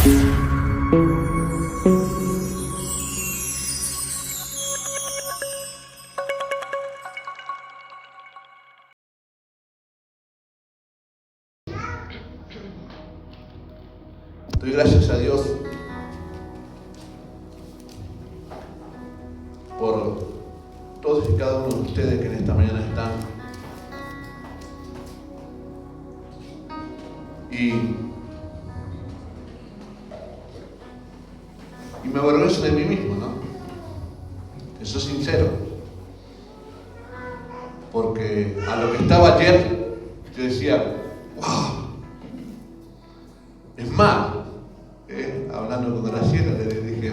Doy gracias a Dios por todos y cada uno de ustedes que en esta mañana están. Y me avergüenzo de mí mismo, ¿no? Que soy sincero. Porque a lo que estaba ayer, yo decía, wow. Es más, hablando con Graciela, le dije,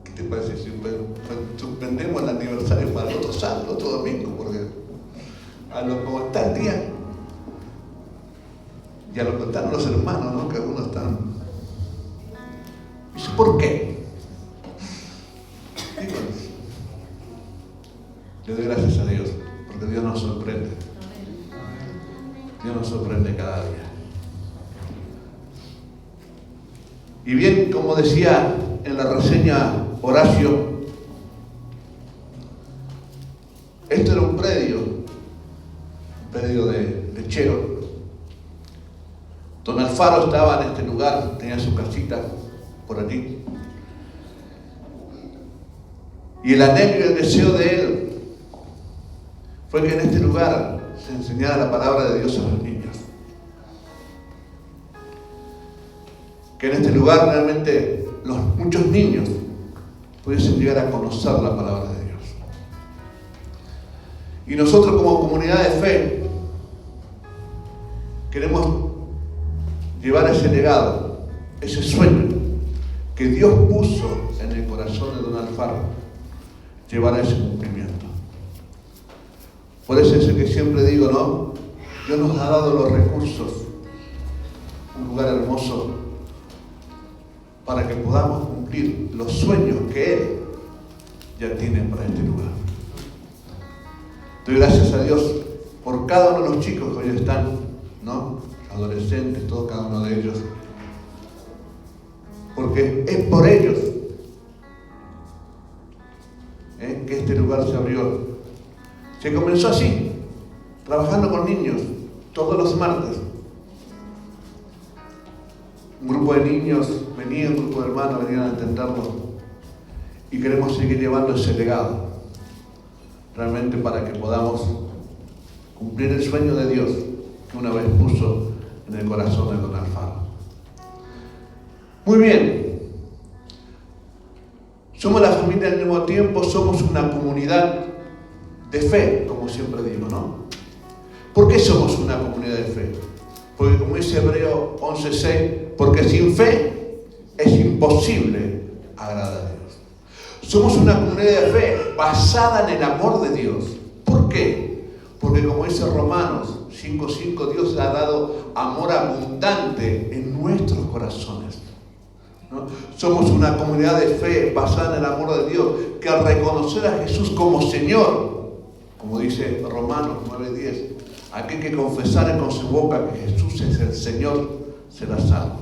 ¿qué te parece si suspendemos el aniversario para el otro sábado, otro domingo? Porque a lo como está el día, y a lo que están los hermanos, ¿no? Que algunos están. Dice, ¿por qué? Digo, le doy gracias a Dios, porque Dios nos sorprende. Dios nos sorprende cada día. Y bien, como decía en la reseña Horacio, esto era un predio de lechero. Don Alfaro estaba en este lugar, tenía su casita por allí. Y el anhelo y el deseo de él fue que en este lugar se enseñara la palabra de Dios a los niños. Que en este lugar realmente muchos niños pudiesen llegar a conocer la palabra de Dios. Y nosotros como comunidad de fe queremos llevar ese legado, ese sueño que Dios puso en el corazón de don Alfaro, llevar a ese cumplimiento. Por eso es el que siempre digo, ¿no? Dios nos ha dado los recursos, un lugar hermoso, para que podamos cumplir los sueños que Él ya tiene para este lugar. Doy gracias a Dios por cada uno de los chicos que hoy están, ¿no? Adolescentes, todo cada uno de ellos. Porque es por ellos que este lugar se abrió. Se comenzó así, trabajando con niños, todos los martes. Un grupo de niños venía, un grupo de hermanos venían a entenderlo. Y queremos seguir llevando ese legado, realmente para que podamos cumplir el sueño de Dios que una vez puso en el corazón de don Alfaro. Muy bien. Somos la familia al mismo tiempo, somos una comunidad de fe, como siempre digo, ¿no? ¿Por qué somos una comunidad de fe? Porque como dice Hebreo 11:6, porque sin fe es imposible agradar a Dios. Somos una comunidad de fe basada en el amor de Dios. ¿Por qué? Porque como dice Romanos 5:5, Dios ha dado amor abundante en nuestros corazones, ¿no? Somos una comunidad de fe basada en el amor de Dios, que al reconocer a Jesús como Señor, como dice Romanos 9:10, aquel que confesare con su boca que Jesús es el Señor, será salvo.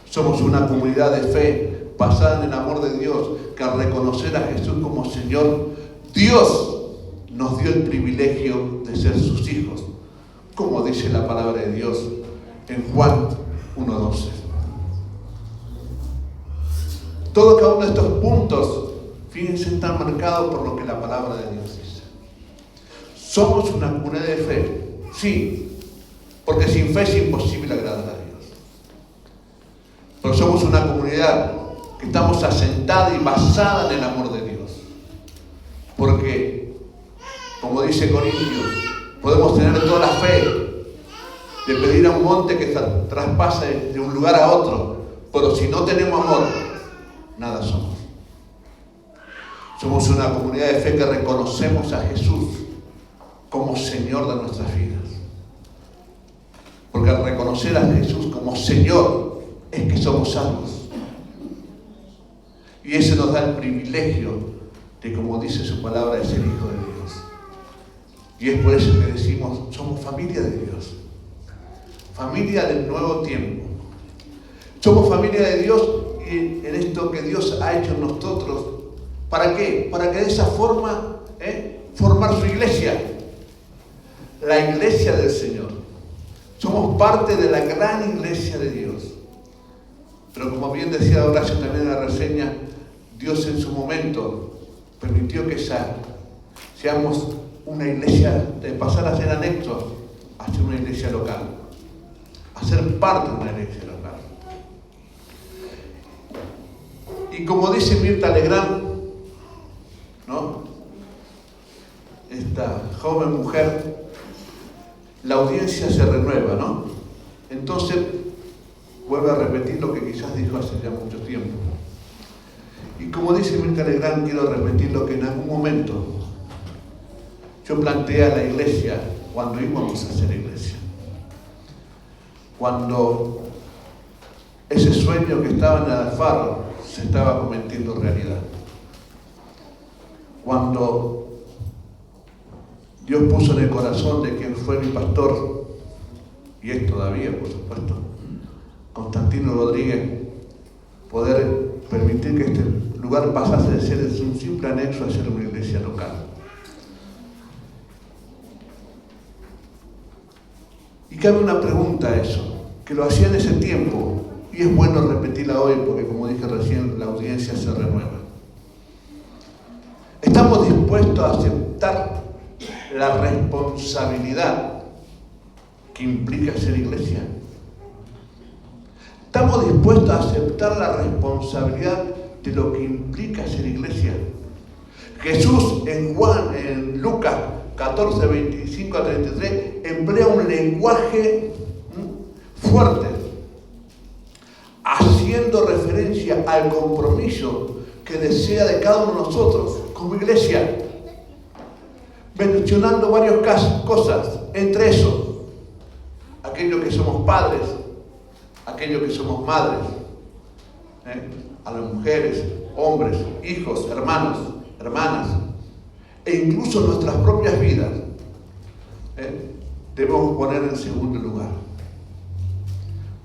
Somos una comunidad de fe basada en el amor de Dios, que al reconocer a Jesús como Señor, Dios nos dio el privilegio de ser sus hijos, como dice la palabra de Dios en Juan 1:12. Todos cada uno de estos puntos, fíjense, están marcados por lo que la palabra de Dios dice. Somos una comunidad de fe, sí, porque sin fe es imposible agradar a Dios. Pero somos una comunidad que estamos asentada y basada en el amor de Dios. Porque, como dice Corintios, podemos tener toda la fe de pedir a un monte que traspase de un lugar a otro, pero si no tenemos amor, nada somos. Somos una comunidad de fe que reconocemos a Jesús como Señor de nuestras vidas. Porque al reconocer a Jesús como Señor es que somos salvos. Y ese nos da el privilegio de, como dice su palabra, de ser hijo de Dios. Y es por eso que decimos, somos familia de Dios. Familia del nuevo tiempo. Somos familia de Dios y en esto que Dios ha hecho en nosotros. ¿Para qué? Para que de esa forma formar su iglesia. La iglesia del Señor. Somos parte de la gran iglesia de Dios. Pero como bien decía Horacio también en la reseña, Dios en su momento permitió que seamos una iglesia, de pasar a ser anexo a ser una iglesia local, a ser parte de una iglesia local. Y como dice Mirta Legrand, ¿no?, esta joven mujer, la audiencia se renueva, ¿no? Entonces, vuelve a repetir lo que quizás dijo hace ya mucho tiempo. Y como dice Mirta Legrand, quiero repetir lo que en algún momento yo planteé a la iglesia cuando íbamos a hacer iglesia. Cuando ese sueño que estaba en el Alfaro se estaba convirtiendo en realidad. Cuando Dios puso en el corazón de quien fue mi pastor, y es todavía, por supuesto, Constantino Rodríguez, poder permitir que este lugar pasase de ser un simple anexo a ser una iglesia local. Y cabe una pregunta a eso, que lo hacía en ese tiempo, y es bueno repetirla hoy, porque como dije recién, la audiencia se renueva. ¿Estamos dispuestos a aceptar la responsabilidad que implica ser iglesia? ¿Estamos dispuestos a aceptar la responsabilidad de lo que implica ser iglesia? Jesús en Lucas 14, 25 a 33 emplea un lenguaje fuerte, haciendo referencia al compromiso que desea de cada uno de nosotros como iglesia, mencionando varias cosas, entre eso, aquellos que somos padres, aquellos que somos madres, a las mujeres, hombres, hijos, hermanos, hermanas, e incluso nuestras propias vidas, debemos poner en segundo lugar.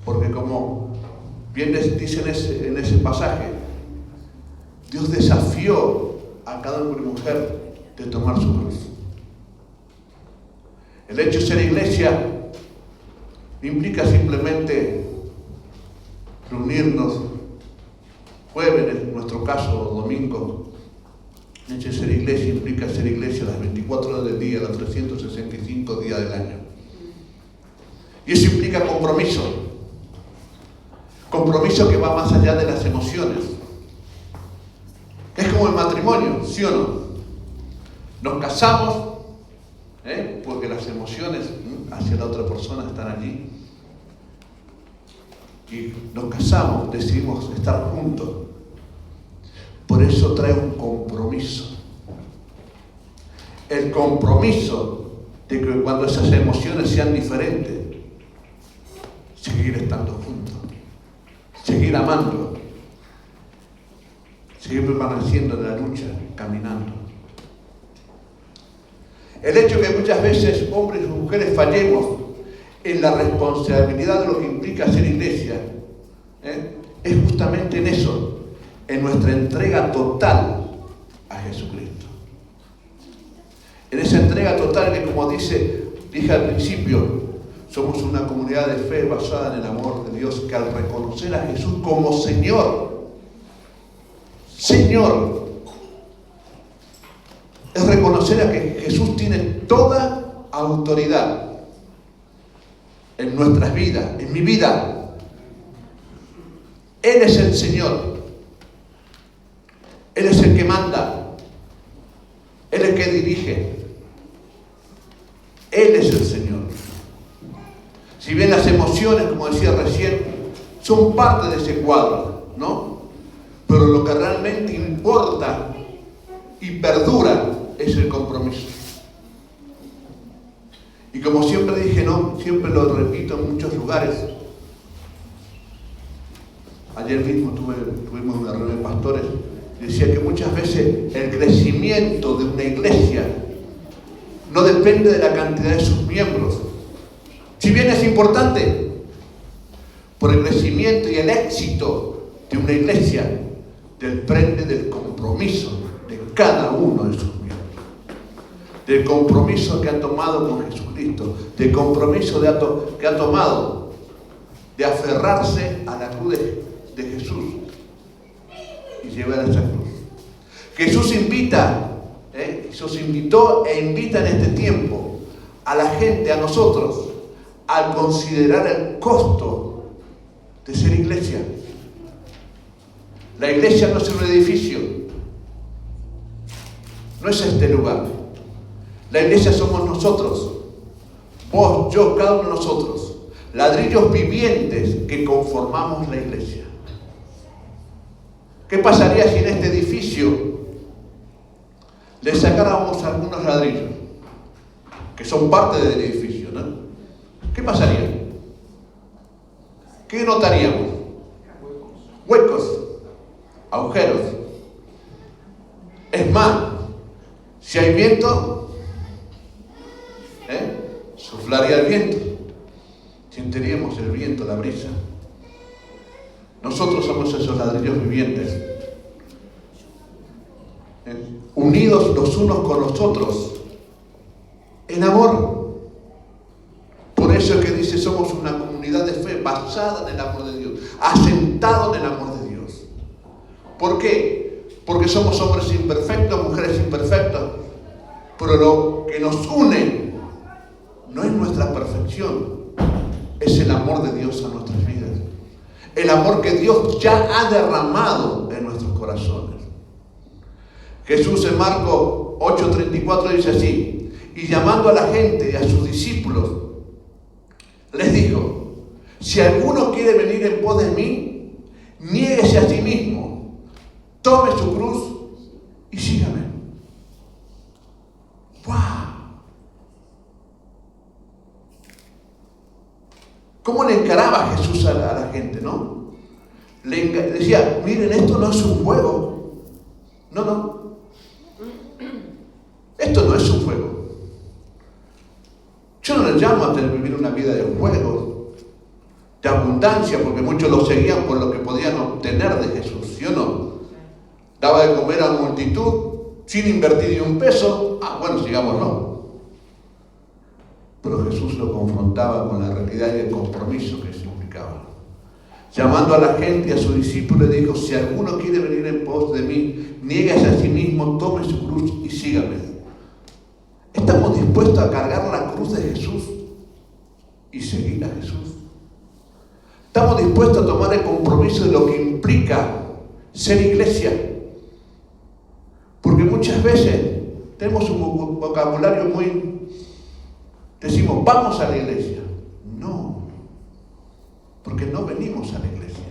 Porque como bien dice en ese pasaje, Dios desafió a cada hombre y mujer de tomar su cruz. El hecho de ser iglesia implica simplemente reunirnos jueves, en nuestro caso domingo. El hecho de ser iglesia implica ser iglesia las 24 horas del día, los 365 días del año. Y eso implica compromiso. Compromiso que va más allá de las emociones. Es como el matrimonio, ¿sí o no? Nos casamos porque las emociones hacia la otra persona están allí. Y nos casamos, decidimos estar juntos. Por eso trae un compromiso. El compromiso de que cuando esas emociones sean diferentes, seguir estando juntos, seguir amando, seguir permaneciendo en la lucha, caminando. El hecho que muchas veces hombres y mujeres fallemos en la responsabilidad de lo que implica ser iglesia, es justamente en eso, en nuestra entrega total a Jesucristo. En esa entrega total que, como dije al principio, somos una comunidad de fe basada en el amor de Dios, que al reconocer a Jesús como Señor, es reconocer a que Jesús tiene toda autoridad en nuestras vidas, en mi vida. Él es el Señor. Él es el que manda. Él es el que dirige. Él es el Señor. Si bien las emociones, como decía recién, son parte de ese cuadro, ¿no? Pero lo que realmente importa y perdura es el compromiso. Y como siempre dije, ¿no?, siempre lo repito en muchos lugares. Ayer mismo tuvimos una reunión de pastores y decía que muchas veces el crecimiento de una iglesia no depende de la cantidad de sus miembros. Si bien es importante, por el crecimiento y el éxito de una iglesia depende del compromiso de cada uno de sus miembros, del compromiso que ha tomado con Jesucristo, del compromiso que ha tomado de aferrarse a la cruz de Jesús y llevar a esa cruz. Jesús invitó e invita en este tiempo a la gente, a nosotros, al considerar el costo de ser iglesia. La iglesia no es un edificio, no es este lugar. La iglesia somos nosotros, vos, yo, cada uno de nosotros, ladrillos vivientes que conformamos la iglesia. ¿Qué pasaría si en este edificio le sacáramos algunos ladrillos que son parte del edificio, ¿no? ¿Qué pasaría? ¿Qué notaríamos? Huecos, agujeros. Es más, si hay viento, suflaría el viento. Sentiríamos el viento, la brisa. Nosotros somos esos ladrillos vivientes, unidos los unos con los otros en amor. Por eso es que dice, somos una comunidad de fe basada en el amor de Dios, asentado en el amor de Dios. ¿Por qué? Porque somos hombres imperfectos, mujeres imperfectas, pero lo que nos une no es nuestra perfección, es el amor de Dios a nuestras vidas. El amor que Dios ya ha derramado en nuestros corazones. Jesús en Marcos 8:34 dice así: y llamando a la gente y a sus discípulos, les dijo: si alguno quiere venir en pos de mí, niéguese a sí mismo, tome su cruz y sígame. ¡Wow! ¿Cómo le encaraba Jesús a la gente, no? Le decía, miren, esto no es un juego. No. Esto no es un juego. Yo no le llamo a vivir una vida de juego, de abundancia, porque muchos lo seguían por lo que podían obtener de Jesús, ¿sí o no? Daba de comer a la multitud sin invertir ni un peso. Bueno, sigámoslo. Pero Jesús lo confrontaba con la realidad y el compromiso que eso implicaba. Llamando a la gente y a sus discípulos, le dijo: si alguno quiere venir en pos de mí, niéguese a sí mismo, tome su cruz y sígame. ¿Estamos dispuestos a cargar la cruz de Jesús y seguir a Jesús? ¿Estamos dispuestos a tomar el compromiso de lo que implica ser iglesia? Porque muchas veces tenemos un vocabulario muy... Decimos, vamos a la iglesia. No, porque no venimos a la iglesia.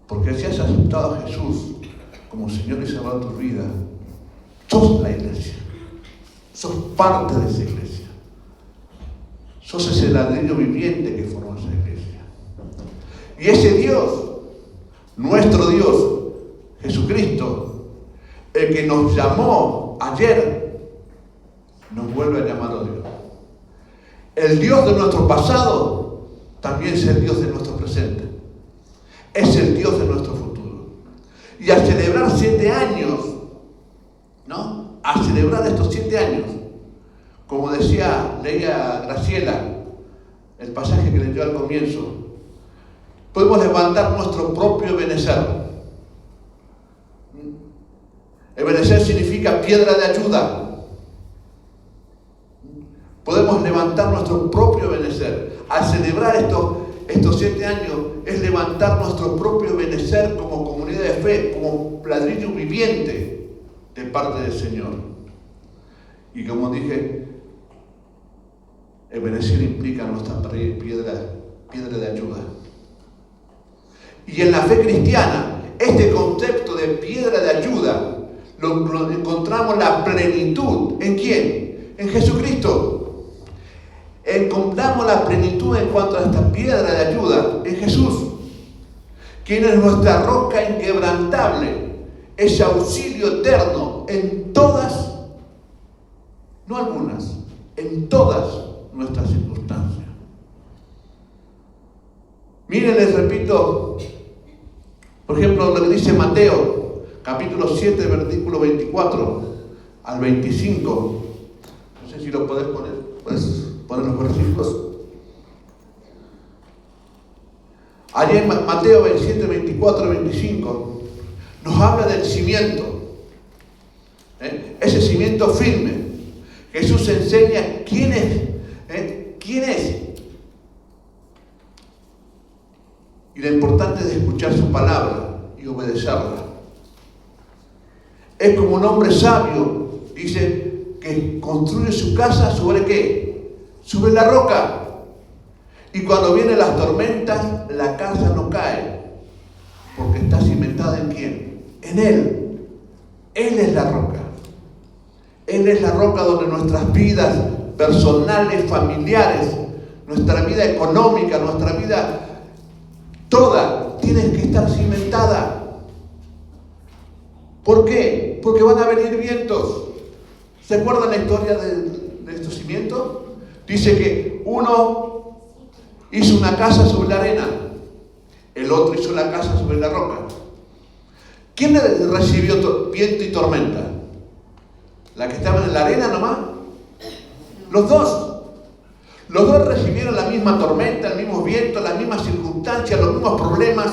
Porque si has aceptado a Jesús como Señor y Salvador de tu vida, sos la iglesia. Sos parte de esa iglesia. Sos ese ladrillo viviente que forma esa iglesia. Y ese Dios, nuestro Dios, Jesucristo, el que nos llamó ayer, nos vuelve a llamar a Dios. El Dios de nuestro pasado también es el Dios de nuestro presente. Es el Dios de nuestro futuro. Y al celebrar 7 años, ¿no? A celebrar estos 7 años, como leía Graciela, el pasaje que leyó al comienzo, podemos levantar nuestro propio Ebenezer. Ebenezer significa piedra de ayuda. Podemos levantar nuestro propio Ebenezer. Al celebrar estos 7 años, es levantar nuestro propio Ebenezer como comunidad de fe, como ladrillo viviente de parte del Señor. Y como dije, Ebenezer implica nuestra piedra de ayuda. Y en la fe cristiana, este concepto de piedra de ayuda lo encontramos la plenitud. ¿En quién? En Jesucristo. Encontramos la plenitud en cuanto a esta piedra de ayuda en Jesús, quien es nuestra roca inquebrantable, ese auxilio eterno en todas, no algunas, en todas nuestras circunstancias. Miren, les repito, por ejemplo, lo que dice Mateo, capítulo 7, versículo 24 al 25. No sé si lo podés poner. ¿Puedes poner los versículos? Allí en Mateo 27, 24 y 25 nos habla del cimiento. Ese cimiento firme. Jesús enseña quién es. ¿Quién es? Y lo importante es escuchar su palabra y obedecerla. Es como un hombre sabio, dice, que construye su casa ¿sobre qué? Sobre la roca. Y cuando vienen las tormentas, la casa no cae, porque está cimentada ¿en quién? En Él. Él es la roca. Él es la roca donde nuestras vidas personales, familiares, nuestra vida económica, nuestra vida toda, tiene que estar cimentada. ¿Por qué? Porque van a venir vientos. ¿Se acuerdan la historia de estos cimientos? Dice que uno hizo una casa sobre la arena, el otro hizo la casa sobre la roca. ¿Quién recibió viento y tormenta? ¿La que estaba en la arena nomás? Los dos. Los dos recibieron la misma tormenta, el mismo viento, las mismas circunstancias, los mismos problemas.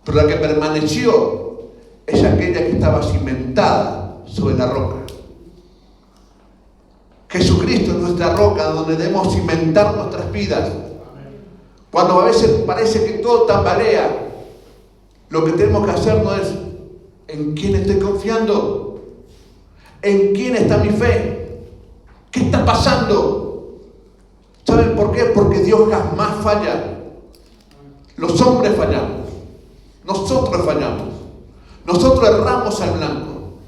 Pero la que permaneció es aquella que estaba cimentada sobre la roca. Jesucristo es nuestra roca donde debemos cimentar nuestras vidas. Cuando a veces parece que todo tambalea, lo que tenemos que hacer no es ¿en quién estoy confiando? ¿En quién está mi fe? ¿Qué está pasando? ¿Saben por qué? Porque Dios jamás falla. Los hombres fallamos. Nosotros fallamos. Nosotros erramos al blanco.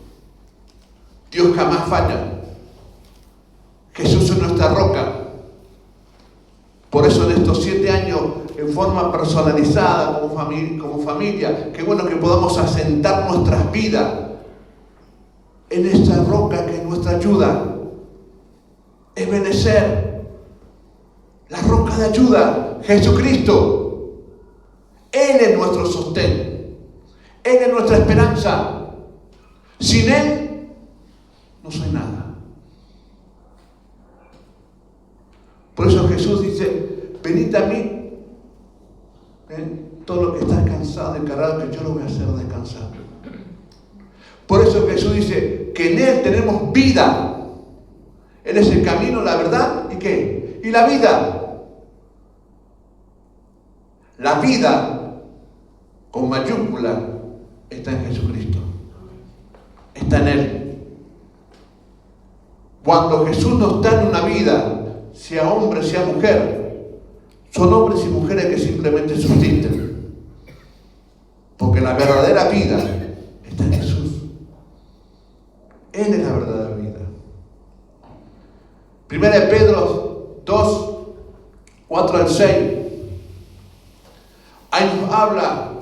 Dios jamás falla. Jesús es nuestra roca. Por eso en estos 7 años, en forma personalizada, como familia, qué bueno que podamos asentar nuestras vidas en esta roca que es nuestra ayuda. Ebenecer, la roca de ayuda, Jesucristo. Él es nuestro sostén. Él es nuestra esperanza. Sin Él, no soy nada. Por eso Jesús dice, venid a mí, todo lo que está cansado y cargado, que yo lo voy a hacer descansar. Por eso Jesús dice que en Él tenemos vida. Él es el camino, la verdad, ¿y qué? Y la vida. La vida, con mayúscula, está en Jesucristo. Está en Él. Cuando Jesús no está en una vida, sea hombre, sea mujer, son hombres y mujeres que simplemente subsisten. Porque la verdadera vida está en Jesús. Él es la verdadera vida. Primera de Pedro 2, 4 al 6. Ahí nos habla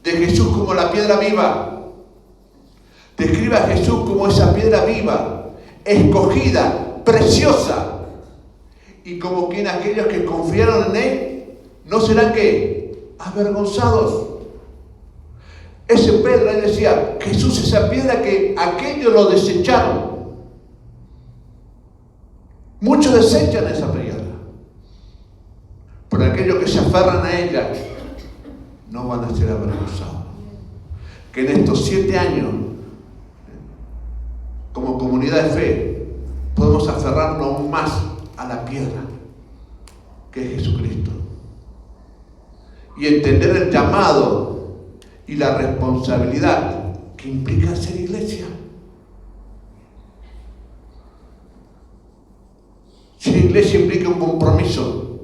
de Jesús como la piedra viva. Describe a Jesús como esa piedra viva, escogida, preciosa. Y como quien aquellos que confiaron en Él no serán ¿qué? Avergonzados. Ese Pedro, él decía, Jesús es esa piedra que aquellos lo desecharon. Muchos desechan esa piedra. Pero aquellos que se aferran a ella no van a ser avergonzados. Que en estos 7 años, como comunidad de fe, podemos aferrarnos aún más a la piedra que es Jesucristo. Y entender el llamado y la responsabilidad que implica ser iglesia. Ser iglesia implica un compromiso.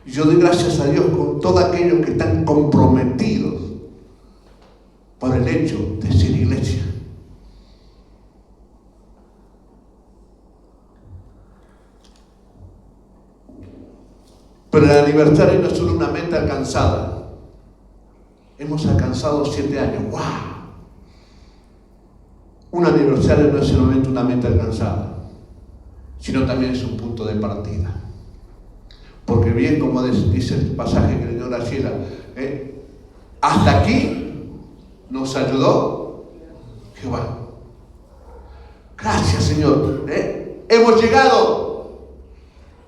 Y yo doy gracias a Dios con todos aquellos que están comprometidos por el hecho de ser iglesia. Pero el aniversario no es solo una meta alcanzada. Hemos alcanzado 7 años. ¡Wow! Un aniversario no es solamente una meta alcanzada, sino también es un punto de partida. Porque bien, como dice el pasaje que leyó Graciela, hasta aquí nos ayudó Jehová. Gracias, Señor. Hemos llegado.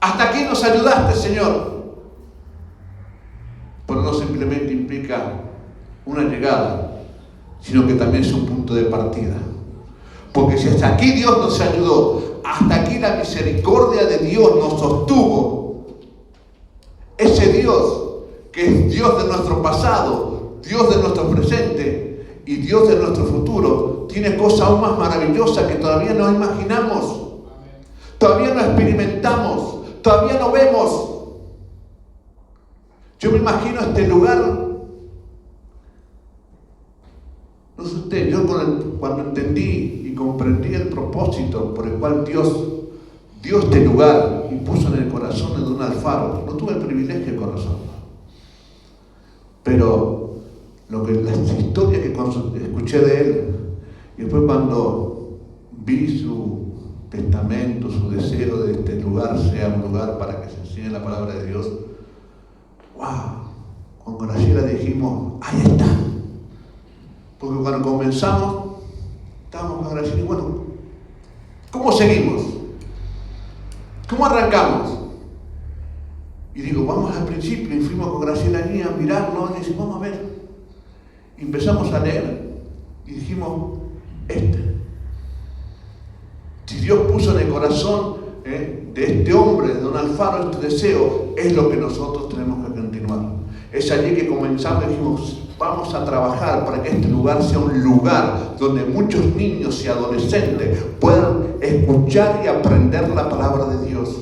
Hasta aquí nos ayudaste, Señor. Pero no simplemente implica una llegada, sino que también es un punto de partida. Porque si hasta aquí Dios nos ayudó, hasta aquí la misericordia de Dios nos sostuvo, ese Dios que es Dios de nuestro pasado, Dios de nuestro presente y Dios de nuestro futuro, tiene cosas aún más maravillosas que todavía no imaginamos, todavía no experimentamos, todavía no vemos. Yo me imagino este lugar. No sé usted, yo cuando entendí y comprendí el propósito por el cual Dios dio este lugar y puso en el corazón de don Alfaro, no tuve el privilegio de conocerlo, pero la historia que escuché de él, y después cuando vi su testamento, su deseo de este lugar sea un lugar para que se enseñe la palabra de Dios, wow, con Graciela dijimos, ahí está. Porque cuando comenzamos, estábamos con Graciela y bueno, ¿cómo seguimos? ¿Cómo arrancamos? Y digo, vamos al principio, y fuimos con Graciela allí a mirarnos, y decimos, vamos a ver. Y empezamos a leer, y dijimos, si Dios puso en el corazón de este hombre, de don Alfaro, este deseo, es lo que nosotros tenemos que continuar. Es allí que comenzamos y dijimos, vamos a trabajar para que este lugar sea un lugar donde muchos niños y adolescentes puedan escuchar y aprender la palabra de Dios.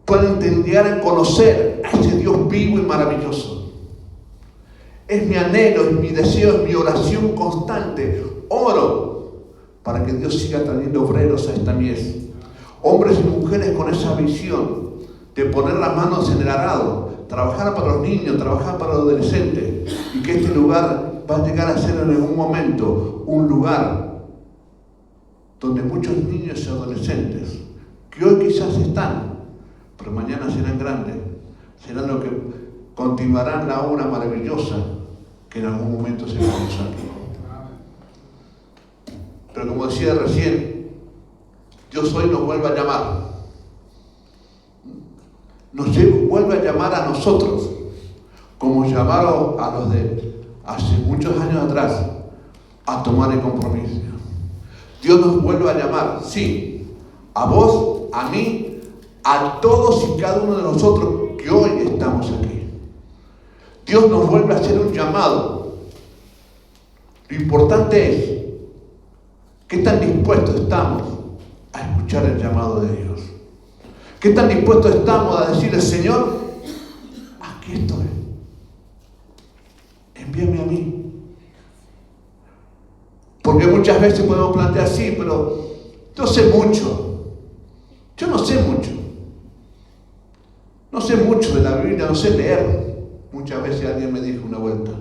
Puedan entender y conocer a ese Dios vivo y maravilloso. Es mi anhelo, es mi deseo, es mi oración constante. Oro para que Dios siga trayendo obreros a esta mies. Hombres y mujeres con esa visión de poner las manos en el arado, trabajar para los niños, trabajar para los adolescentes, y que este lugar va a llegar a ser en algún momento un lugar donde muchos niños y adolescentes, que hoy quizás están, pero mañana serán grandes, serán los que continuarán la obra maravillosa que en algún momento se comenzó aquí. Pero como decía recién, Dios hoy nos vuelve a llamar. Nos vuelve a llamar a nosotros, como llamaron a los de hace muchos años atrás, a tomar el compromiso. Dios nos vuelve a llamar, sí, a vos, a mí, a todos y cada uno de nosotros que hoy estamos aquí. Dios nos vuelve a hacer un llamado. Lo importante es qué tan dispuestos estamos a escuchar el llamado de Dios. ¿Qué tan dispuestos estamos a decirle, Señor, aquí estoy, envíame a mí? Porque muchas veces podemos plantear, sí, pero yo sé mucho. Yo no sé mucho. No sé mucho de la Biblia, no sé leer. Muchas veces alguien me dijo una vuelta,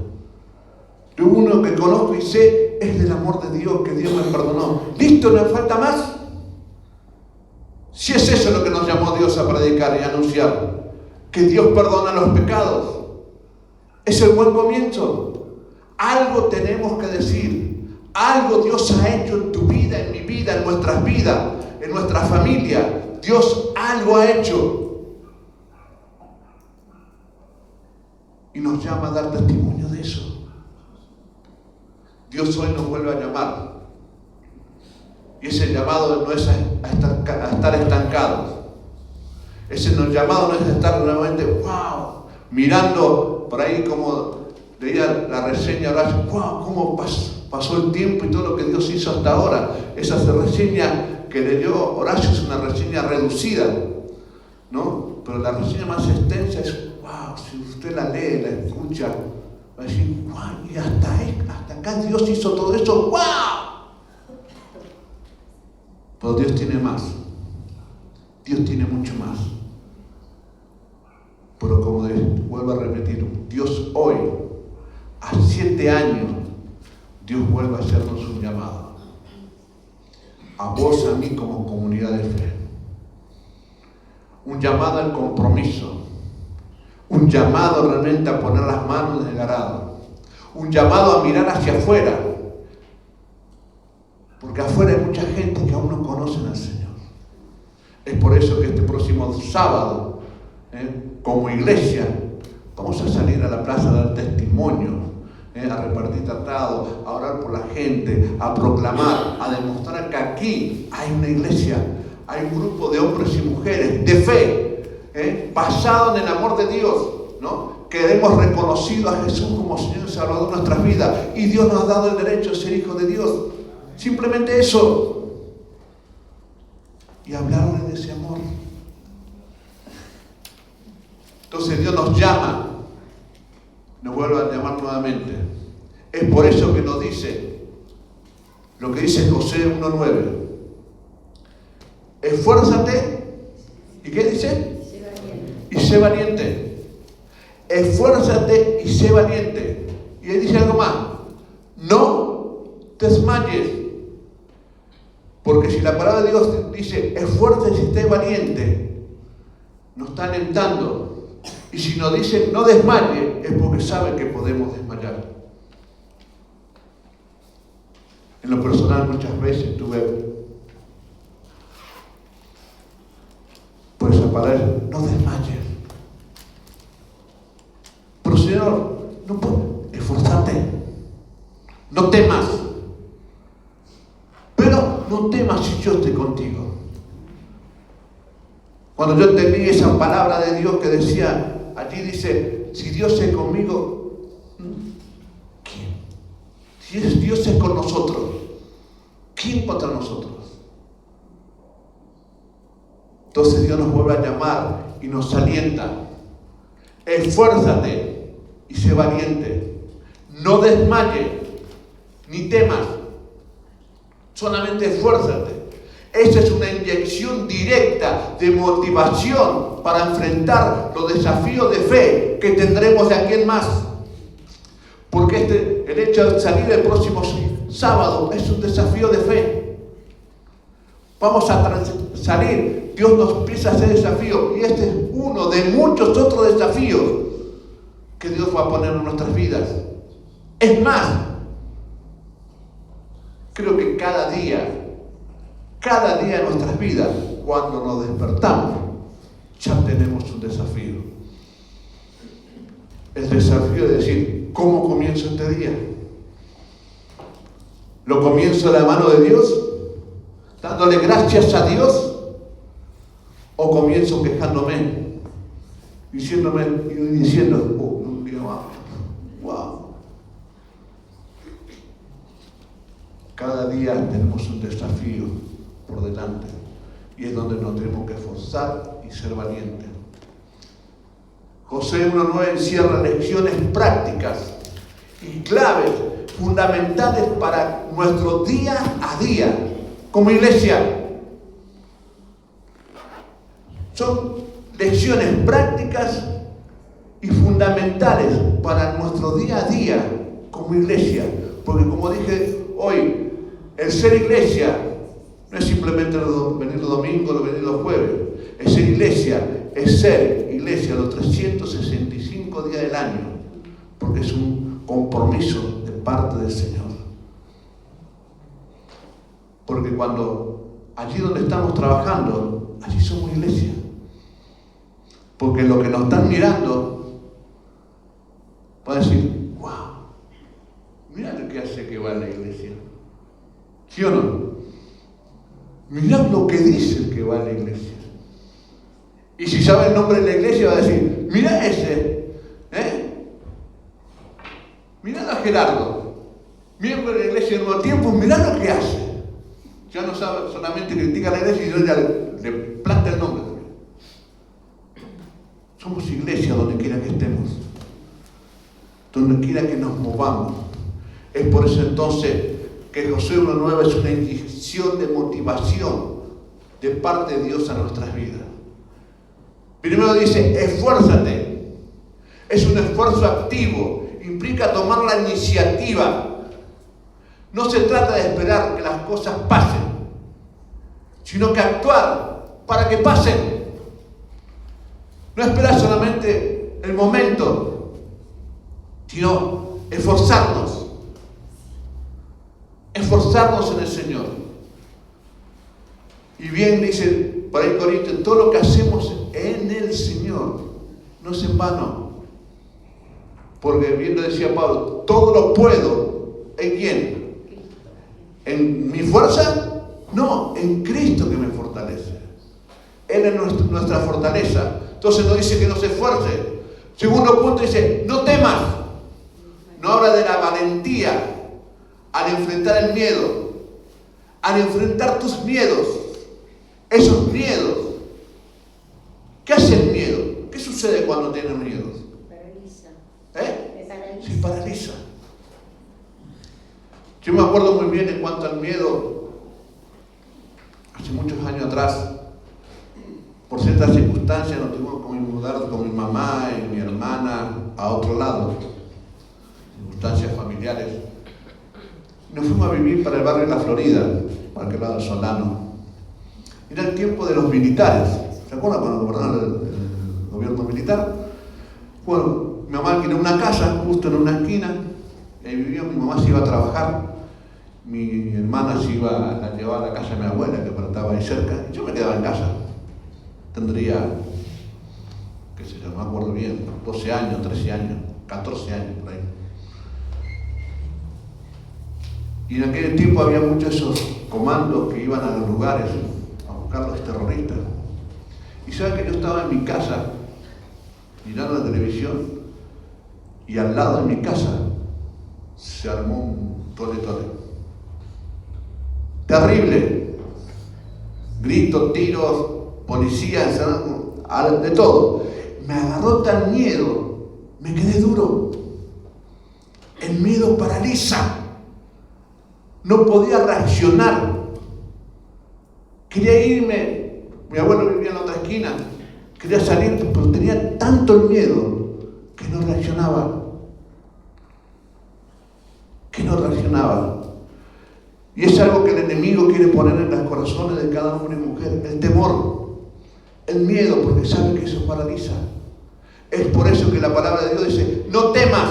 lo único que conozco y sé es del amor de Dios, que Dios me perdonó. ¿Listo? ¿No falta más? Si es eso lo que nos llamó Dios a predicar y a anunciar, que Dios perdona los pecados, es el buen comienzo. Algo tenemos que decir, algo Dios ha hecho en tu vida, en mi vida, en nuestras vidas, en nuestra familia. Dios algo ha hecho y nos llama a dar testimonio de eso. Dios hoy nos vuelve a llamar. Y ese llamado no es a estar estancados. Ese llamado no es a estar nuevamente, wow, mirando por ahí como leía la reseña Horacio, wow, cómo pasó el tiempo y todo lo que Dios hizo hasta ahora. Esa reseña que leyó Horacio es una reseña reducida, ¿no? Pero la reseña más extensa es, wow, si usted la lee, la escucha, va a decir, wow, y hasta acá Dios hizo todo eso, wow. Pero Dios tiene más. Dios tiene mucho más. Pero como vuelvo a repetir, Dios hoy, a 7 años, Dios vuelve a hacernos un llamado. A vos, a mí como comunidad de fe. un llamado al compromiso, un llamado realmente a poner las manos en el arado, un llamado a mirar hacia afuera, porque afuera hay mucha gente que aún no conocen al Señor. Es por eso que este próximo sábado, como iglesia, vamos a salir a la plaza a dar testimonio, a repartir tratados, a orar por la gente, a proclamar, a demostrar que aquí hay una iglesia, hay un grupo de hombres y mujeres de fe, basado en el amor de Dios, ¿no? Que hemos reconocido a Jesús como Señor y Salvador de nuestras vidas, y Dios nos ha dado el derecho de ser hijos de Dios. Simplemente eso. Y hablarle de ese amor. Entonces Dios nos llama, nos vuelve a llamar nuevamente. Es por eso que nos dice lo que dice José 1:9. Esfuérzate. ¿Y qué dice? Y sé valiente. Esfuérzate y sé valiente. Y ahí dice algo más. No te desmayes. Porque si la palabra de Dios dice, esfuérzate y esté valiente, nos está alentando. Y si nos dice, no desmaye, es porque sabe que podemos desmayar. En lo personal, muchas veces tuve por esa palabra, no desmayes. Pero Señor, no puedo, esforzate, no temas. No temas si yo estoy contigo. Cuando yo entendí esa palabra de Dios que decía, allí dice, si Dios es conmigo, ¿quién? Si Dios es con nosotros, ¿quién contra nosotros? Entonces Dios nos vuelve a llamar y nos alienta. Esfuérzate y sé valiente. No desmayes ni temas. Solamente esfuérzate. Esa es una inyección directa de motivación para enfrentar los desafíos de fe que tendremos de aquí en más. Porque el hecho de salir el próximo sábado es un desafío de fe. Vamos a salir. Dios nos empieza a hacer desafíos. Y este es uno de muchos otros desafíos que Dios va a poner en nuestras vidas. Es más, creo que cada día en nuestras vidas, cuando nos despertamos, ya tenemos un desafío. El desafío de decir, ¿cómo comienzo este día? ¿Lo comienzo de la mano de Dios? ¿Dándole gracias a Dios? ¿O comienzo quejándome? Diciendo, un día más, wow. Cada día tenemos un desafío por delante y es donde nos tenemos que esforzar y ser valientes. José 1:9 encierra lecciones prácticas y claves fundamentales para nuestro día a día como iglesia. Son lecciones prácticas y fundamentales para nuestro día a día como iglesia, porque como dije hoy, el ser iglesia no es simplemente venir los domingos o venir los jueves. El ser iglesia es ser iglesia los 365 días del año, porque es un compromiso de parte del Señor. Porque allí donde estamos trabajando, allí somos iglesia. Porque lo que nos están mirando van a decir, wow, mira lo que hace que va a la iglesia. ¿Sí o no? Mirad lo que dice que va a la iglesia. Y si sabe el nombre de la iglesia va a decir, mira ese, mirad a Gerardo, miembro de la iglesia de Nuevo Tiempo, mirad lo que hace. Ya no sabe, solamente critica a la iglesia y Dios ya le planta el nombre también. Somos iglesia donde quiera que estemos, donde quiera que nos movamos. Es por eso entonces que José 1:9 es una inyección de motivación de parte de Dios a nuestras vidas. Primero dice, esfuérzate. Es un esfuerzo activo, implica tomar la iniciativa. No se trata de esperar que las cosas pasen, sino que actuar para que pasen. No esperar solamente el momento, sino esforzarnos en el Señor. Y bien dice por ahí Corintios, todo lo que hacemos en el Señor no es en vano. Porque bien lo decía Pablo, todo lo puedo. ¿En quién? ¿En mi fuerza? No, en Cristo que me fortalece. Él es nuestra fortaleza. Entonces no dice que no se esfuerce. Segundo punto dice, no temas. No habla de la valentía al enfrentar el miedo, al enfrentar tus miedos, esos miedos. ¿Qué hace el miedo? ¿Qué sucede cuando tienes miedo? Paraliza. ¿Eh? Paraliza. Se paraliza. Yo me acuerdo muy bien en cuanto al miedo, hace muchos años atrás, por ciertas circunstancias nos tuvimos que mudar con mi mamá y mi hermana a otro lado, circunstancias familiares. Nos fuimos a vivir para el barrio de La Florida, para aquel lado del Solano. Era el tiempo de los militares. ¿Se acuerdan cuando gobernaron el gobierno militar? Bueno, mi mamá alquiló una casa justo en una esquina, y ahí vivía, mi mamá se iba a trabajar, mi hermana se iba, la llevaba a la casa de mi abuela, que estaba ahí cerca, y yo me quedaba en casa. Tendría, qué sé yo, no me acuerdo bien, 12 años, 13 años, 14 años por ahí. Y en aquel tiempo había muchos de esos comandos que iban a los lugares a buscar a los terroristas. Y saben que yo estaba en mi casa mirando la televisión y al lado de mi casa se armó un tole. Terrible. Gritos, tiros, policías, de todo. Me agarró tan miedo, me quedé duro. El miedo paraliza. No podía reaccionar. Quería irme. Mi abuelo vivía en la otra esquina. Quería salir, pero tenía tanto el miedo que no reaccionaba. Y es algo que el enemigo quiere poner en los corazones de cada hombre y mujer. El temor, el miedo, porque sabe que eso paraliza. Es por eso que la palabra de Dios dice, no temas.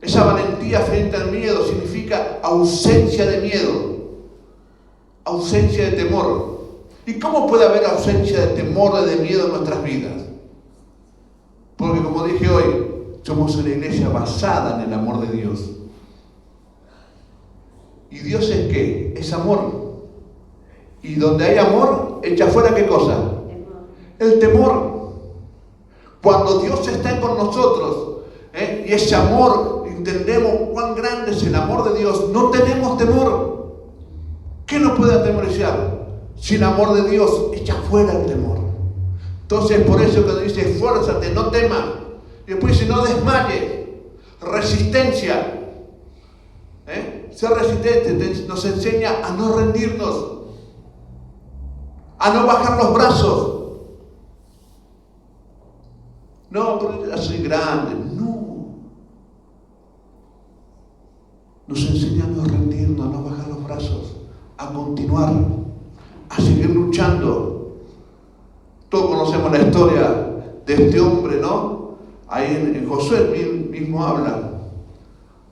Esa valentía frente al miedo significa ausencia de miedo, ausencia de temor. ¿Y cómo puede haber ausencia de temor o de miedo en nuestras vidas? Porque como dije hoy, somos una iglesia basada en el amor de Dios. ¿Y Dios es qué? Es amor. Y donde hay amor, echa fuera ¿qué cosa? Temor. El temor. Cuando Dios está con nosotros, y ese amor, entendemos cuán grande es el amor de Dios, no tenemos temor. ¿Qué nos puede atemorizar? Si el amor de Dios echa fuera el temor. Entonces por eso cuando dice esfuérzate, no temas, y después dice no desmayes, resistencia. Ser resistente nos enseña a no rendirnos, a no bajar los brazos. No, pero ya soy grande. No. Nos enseña a no rendirnos, a no bajar los brazos, a continuar, a seguir luchando. Todos conocemos la historia de este hombre, ¿no? Ahí en Josué mismo habla,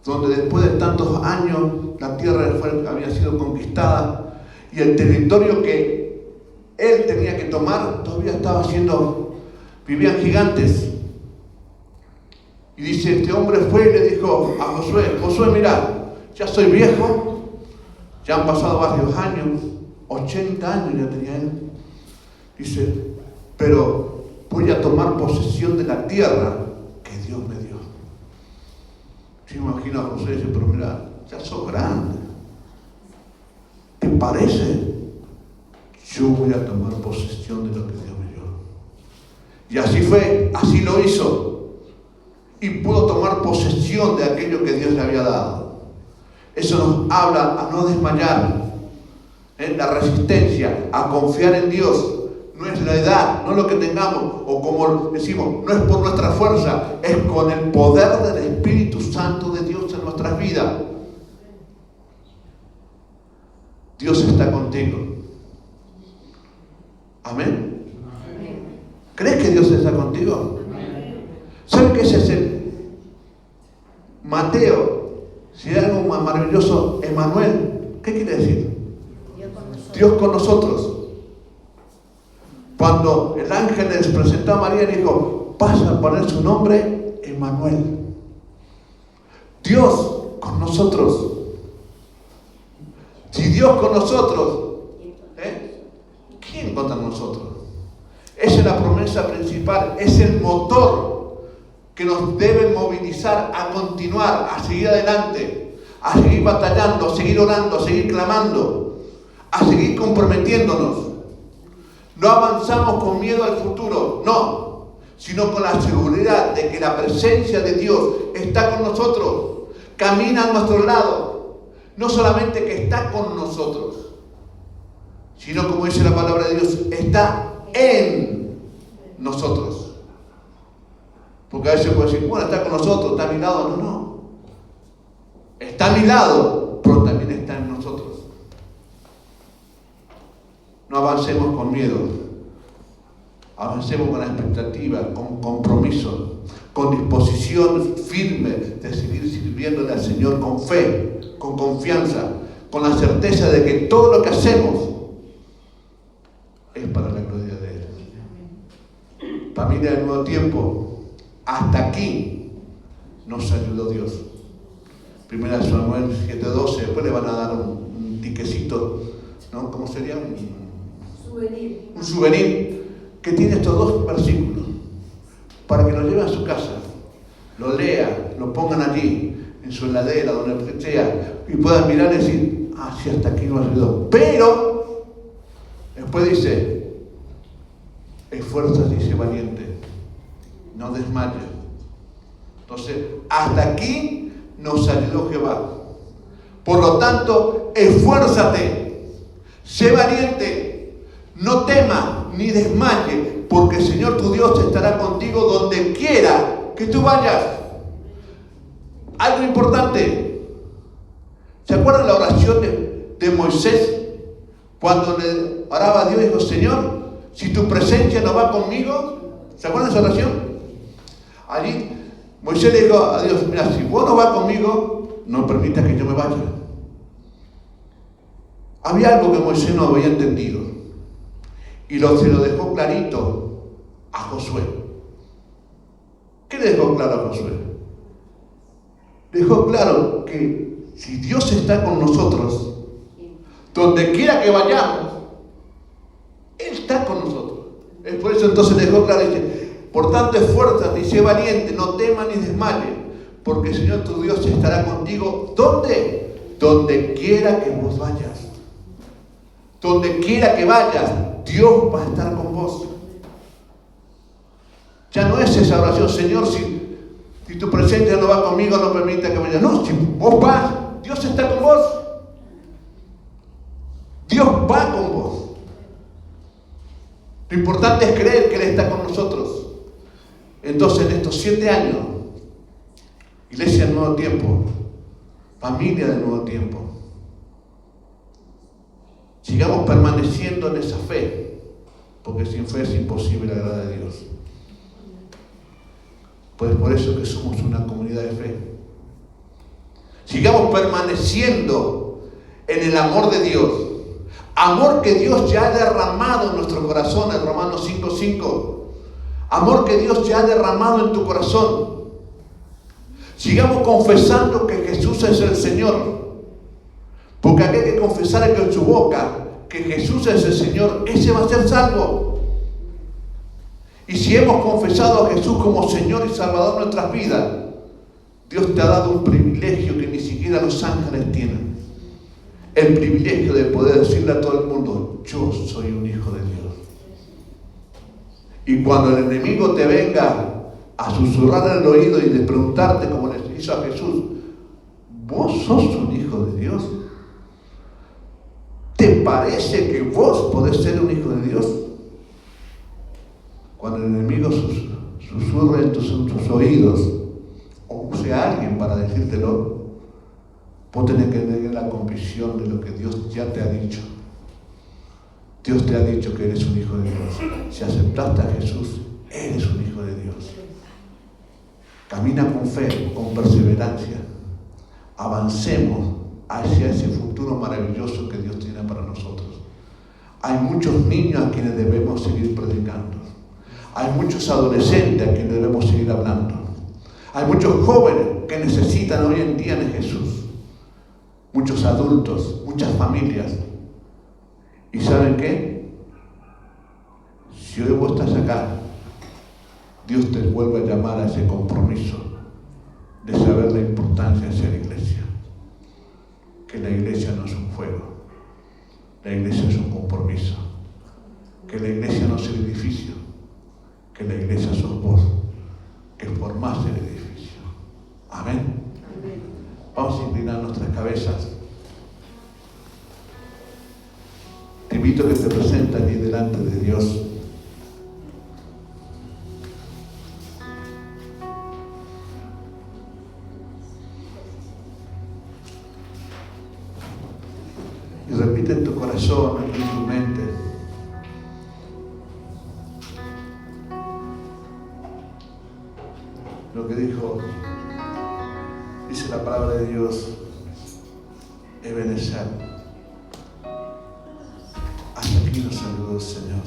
donde después de tantos años la tierra había sido conquistada y el territorio que él tenía que tomar todavía estaba vivían gigantes. Y dice, este hombre fue y le dijo a Josué, mira, ya soy viejo, ya han pasado varios años, 80 años ya tenía él. Dice, pero voy a tomar posesión de la tierra que Dios me dio. Yo me imagino a Josué y dice, pero mira, ya sos grande. ¿Te parece? Yo voy a tomar posesión de lo que Dios me dio. Y así fue, así lo hizo. Y pudo tomar posesión de aquello que Dios le había dado. Eso nos habla a no desmayar, la resistencia, a confiar en Dios. No es la edad, no es lo que tengamos, o como decimos, no es por nuestra fuerza, es con el poder del Espíritu Santo de Dios en nuestras vidas. Dios está contigo. Amén. ¿Crees que Dios está contigo? ¿Sabes qué es el Mateo? Si hay algo más maravilloso, Emmanuel. ¿Qué quiere decir? Dios con nosotros. Cuando el ángel les presentó a María, dijo, vas a poner su nombre Emmanuel. Dios con nosotros. Si Dios con nosotros, ¿quién contra nosotros? Esa es la promesa principal, es el motor que nos debe movilizar a continuar, a seguir adelante, a seguir batallando, a seguir orando, a seguir clamando, a seguir comprometiéndonos. No avanzamos con miedo al futuro, no, sino con la seguridad de que la presencia de Dios está con nosotros, camina a nuestro lado, no solamente que está con nosotros, sino como dice la palabra de Dios, está en nosotros. Porque a veces puede decir, bueno, está con nosotros, está a mi lado. No. Está a mi lado, pero también está en nosotros. No avancemos con miedo. Avancemos con la expectativa, con compromiso, con disposición firme de seguir sirviéndole al Señor con fe, con confianza, con la certeza de que todo lo que hacemos es para la gloria de Él. Familia del Nuevo Tiempo, hasta aquí nos ayudó Dios. 1 Samuel 7:12, después le van a dar un tiquecito, ¿no? ¿Cómo sería? Un souvenir que tiene estos dos versículos para que lo lleven a su casa, lo lean, lo pongan allí en su heladera, donde sea, y puedan mirar y decir, sí, hasta aquí nos ayudó. Pero después dice, esfuérzate y sé valiente, no desmayes. Entonces, hasta aquí nos ayudó Jehová. Por lo tanto, esfuérzate, sé valiente, no temas ni desmayes, porque el Señor tu Dios estará contigo donde quiera que tú vayas. Algo importante, ¿se acuerdan la oración de Moisés? Cuando le oraba a Dios, dijo, Señor, si tu presencia no va conmigo, ¿se acuerdan de esa oración? Allí Moisés le dijo a Dios, mira, si vos no vas conmigo, no permitas que yo me vaya. Había algo que Moisés no había entendido y se lo dejó clarito a Josué. ¿Qué le dejó claro a Josué? Dejó claro que si Dios está con nosotros, donde quiera que vayamos, Él está con nosotros. Es por eso entonces dejó claro, dice, por tanto esfuérzate y sé valiente, no temas ni desmayes, porque el Señor tu Dios estará contigo. ¿Dónde? Donde quiera que vos vayas. Donde quiera que vayas, Dios va a estar con vos. Ya no es esa oración, Señor, si tu presencia no va conmigo, no permita que vaya. No, si vos vas, Dios está con vos. Dios va con vos. Lo importante es creer que Él está con nosotros. Entonces, en estos 7 años, Iglesia del Nuevo Tiempo, familia del Nuevo Tiempo, sigamos permaneciendo en esa fe, porque sin fe es imposible agradar a Dios. Pues por eso que somos una comunidad de fe. Sigamos permaneciendo en el amor de Dios. Amor que Dios ya ha derramado en nuestro corazón, en Romanos 5:5. Amor que Dios ya ha derramado en tu corazón. Sigamos confesando que Jesús es el Señor. Porque aquel que confesara con su boca que Jesús es el Señor, ese va a ser salvo. Y si hemos confesado a Jesús como Señor y Salvador de nuestras vidas, Dios te ha dado un privilegio que ni siquiera los ángeles tienen. El privilegio de poder decirle a todo el mundo, yo soy un hijo de Dios. Y cuando el enemigo te venga a susurrar en el oído y de preguntarte, como les hizo a Jesús, ¿vos sos un hijo de Dios? ¿Te parece que vos podés ser un hijo de Dios? Cuando el enemigo susurre en tus oídos, o sea alguien para decírtelo, vos tenés que tener la convicción de lo que Dios ya te ha dicho. Dios te ha dicho que eres un hijo de Dios. Si aceptaste a Jesús Eres un hijo de Dios. Camina con fe, con perseverancia. Avancemos hacia ese futuro maravilloso que Dios tiene para nosotros. Hay muchos niños a quienes debemos seguir predicando. Hay muchos adolescentes a quienes debemos seguir hablando. Hay muchos jóvenes que necesitan hoy en día de Jesús. Muchos adultos, muchas familias. ¿Y saben qué? Si hoy vos estás acá, Dios te vuelve a llamar a ese compromiso de saber la importancia de ser iglesia. Que la iglesia no es un juego, la iglesia es un compromiso. Que la iglesia no es el edificio, que la iglesia sos vos, que formás el edificio. Amén. Amén. Vamos a inclinar nuestras cabezas. Te invito a que te presentes allí delante de Dios. Y repite en tu corazón, en tu mente. Lo que dice la palabra de Dios, Ebenezer. Hasta aquí nos ayudó el Señor.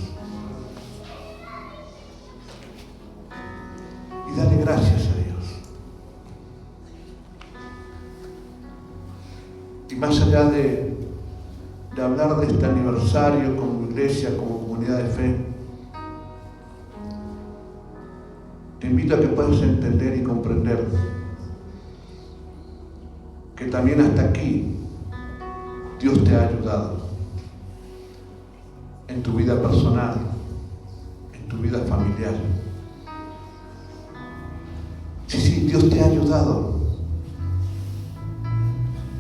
Y dale gracias a Dios. Y más allá de hablar de este aniversario como iglesia, como comunidad de fe, te invito a que puedas entender y comprender que también hasta aquí Dios te ha ayudado en tu vida personal, en tu vida familiar. Sí, Dios te ha ayudado.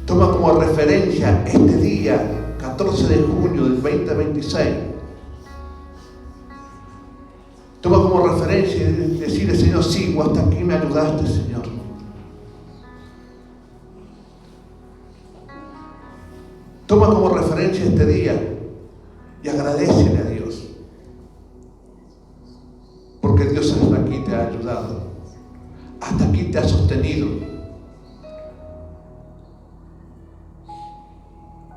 Toma como referencia este día 14 de junio del 2026. Toma como referencia y decirle, Señor, sí, vos hasta aquí me ayudaste, Señor. Toma como referencia este día y agradécele a Dios. Porque Dios hasta aquí te ha ayudado. Hasta aquí te ha sostenido.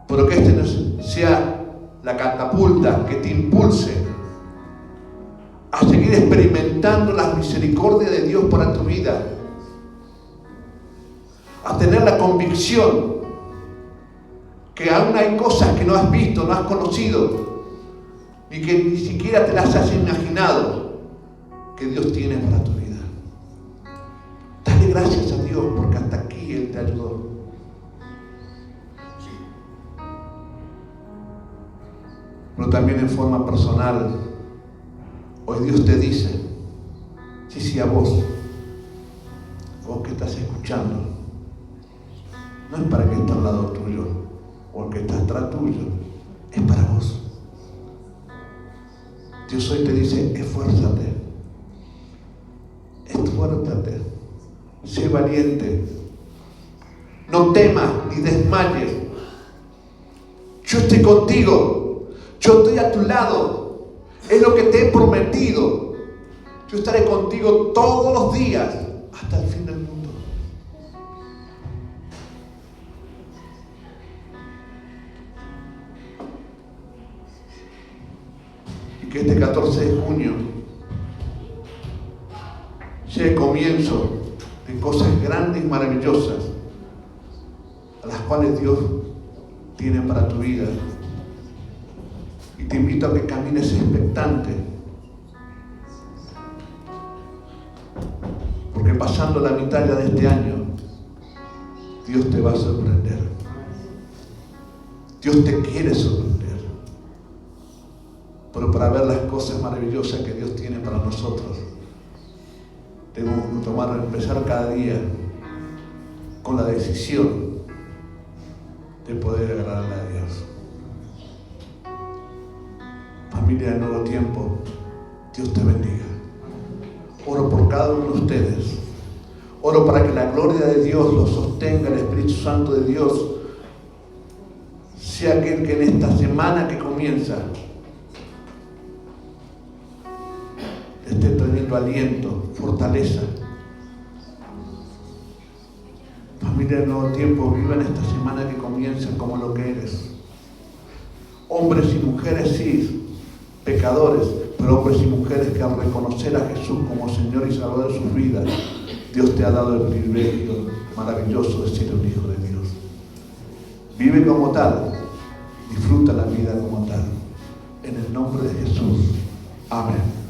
Pero que este no sea la catapulta que te impulse a seguir experimentando las misericordias de Dios para tu vida, a tener la convicción que aún hay cosas que no has visto, no has conocido, ni que ni siquiera te las has imaginado, que Dios tiene para tu vida. Dale gracias a Dios porque hasta aquí Él te ayudó. Pero también en forma personal, hoy Dios te dice, sí, a vos que estás escuchando, no es para el que está al lado tuyo o el que está atrás tuyo, es para vos. Dios hoy te dice, esfuérzate, sé valiente, no temas ni desmayes, yo estoy contigo. Yo estoy a tu lado, es lo que te he prometido. Yo estaré contigo todos los días hasta el fin del mundo. Y que este 14 de junio sea el comienzo de cosas grandes y maravillosas a las cuales Dios tiene para tu vida. Y te invito a que camines expectante, porque pasando la mitad ya de este año, Dios te va a sorprender. Dios te quiere sorprender. Pero para ver las cosas maravillosas que Dios tiene para nosotros, tenemos que empezar cada día con la decisión de poder agradarle a Dios. Familia de Nuevo Tiempo, Dios te bendiga. Oro por cada uno de ustedes. Oro para que la gloria de Dios los sostenga, el Espíritu Santo de Dios sea aquel que en esta semana que comienza esté trayendo reciba aliento, fortaleza. Familia del Nuevo Tiempo, vivan esta semana que comienza como lo que eres. Hombres y mujeres, sí, pecadores, pero hombres y mujeres que al reconocer a Jesús como Señor y Salvador de sus vidas, Dios te ha dado el privilegio maravilloso de ser un hijo de Dios. Vive como tal, disfruta la vida como tal. En el nombre de Jesús. Amén.